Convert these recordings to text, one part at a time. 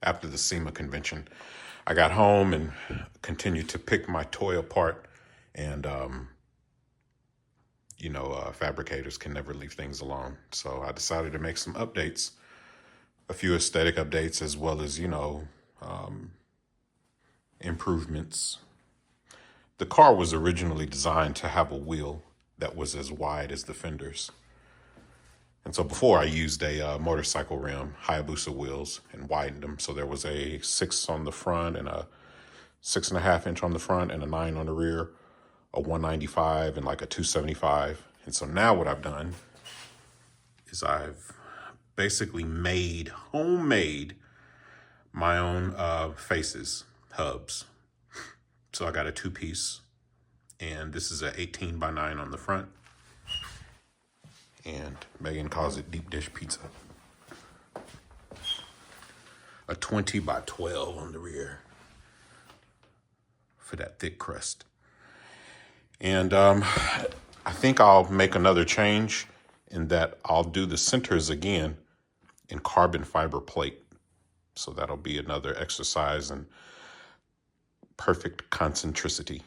after the SEMA convention. I got home and continued to pick my toy apart, and fabricators can never leave things alone. So I decided to make some updates, a few aesthetic updates, as well as, improvements. The car was originally designed to have a wheel that was as wide as the fenders. And so before, I used a motorcycle rim, Hayabusa wheels, and widened them. So there was a 6 on the front and a 6.5 inch on the front and a 9 on the rear, a 195 and like a 275. And so now what I've done is I've basically homemade my own faces, hubs. So I got a 2-piece, and this is a 18 by 9 on the front. And Megan calls it deep dish pizza. A 20 by 12 on the rear for that thick crust. And I think I'll make another change in that I'll do the centers again in carbon fiber plate. So that'll be another exercise in perfect concentricity.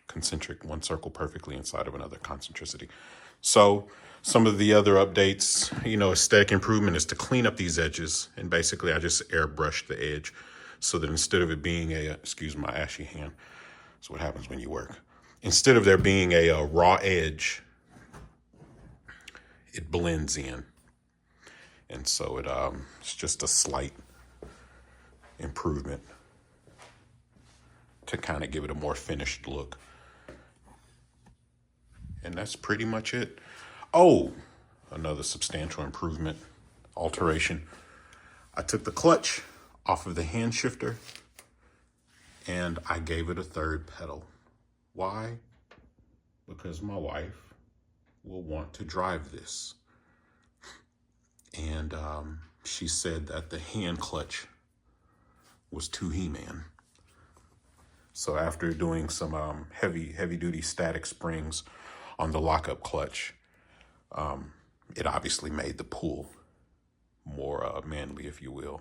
Concentric, one circle perfectly inside of another concentricity. So some of the other updates, aesthetic improvement is to clean up these edges. And basically I just airbrush the edge so that instead of it being excuse my ashy hand, that's what happens when you work. Instead of there being a raw edge, it blends in. And so it's just a slight improvement to kind of give it a more finished look. And that's pretty much it. Oh, another substantial improvement, alteration. I took the clutch off of the hand shifter and I gave it a third pedal. Why? Because my wife will want to drive this. And she said that the hand clutch was too He-Man. So after doing some heavy duty static springs on the lockup clutch, it obviously made the pull more manly, if you will.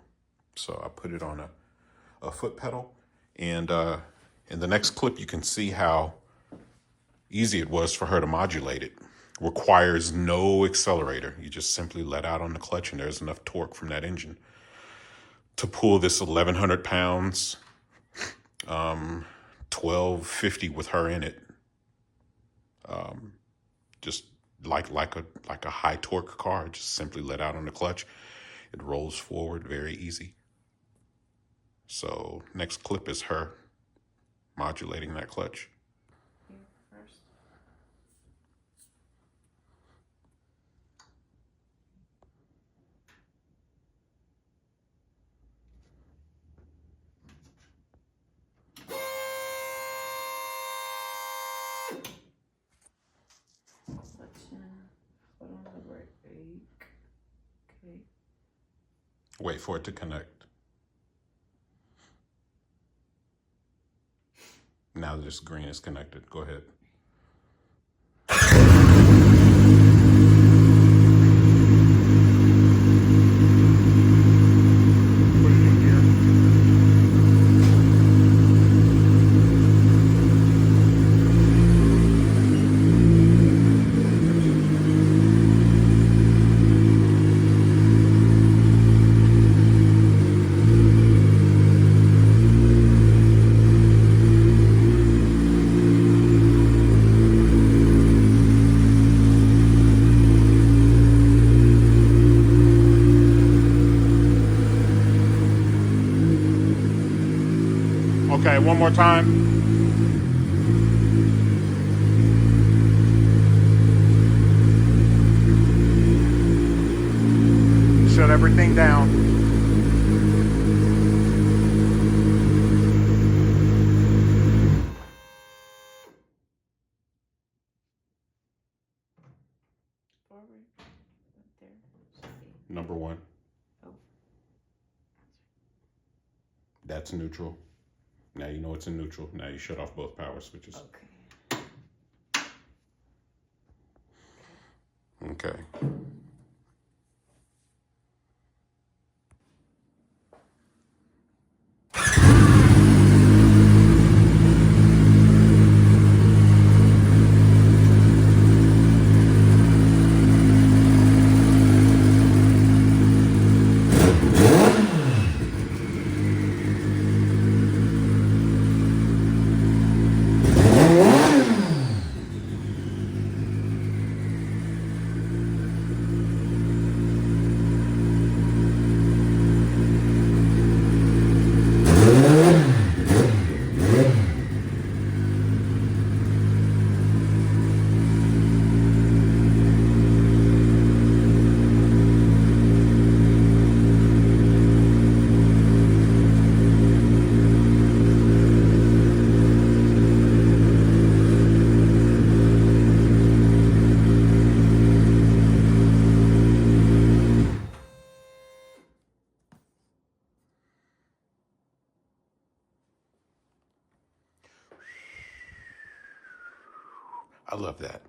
So I put it on a foot pedal, and in the next clip you can see how easy it was for her to modulate it. Requires no accelerator. You just simply let out on the clutch and there's enough torque from that engine to pull this 1,100 pounds, 1250 with her in it. Just like a high torque car, just simply let out on the clutch. It rolls forward very easy. So next clip is her modulating that clutch. Wait for it to connect. Now this green is connected. Go ahead. Okay, one more time. Shut everything down. Number 1. Oh. That's neutral. Now you know it's in neutral. Now you shut off both power switches. Okay. Okay. I love that.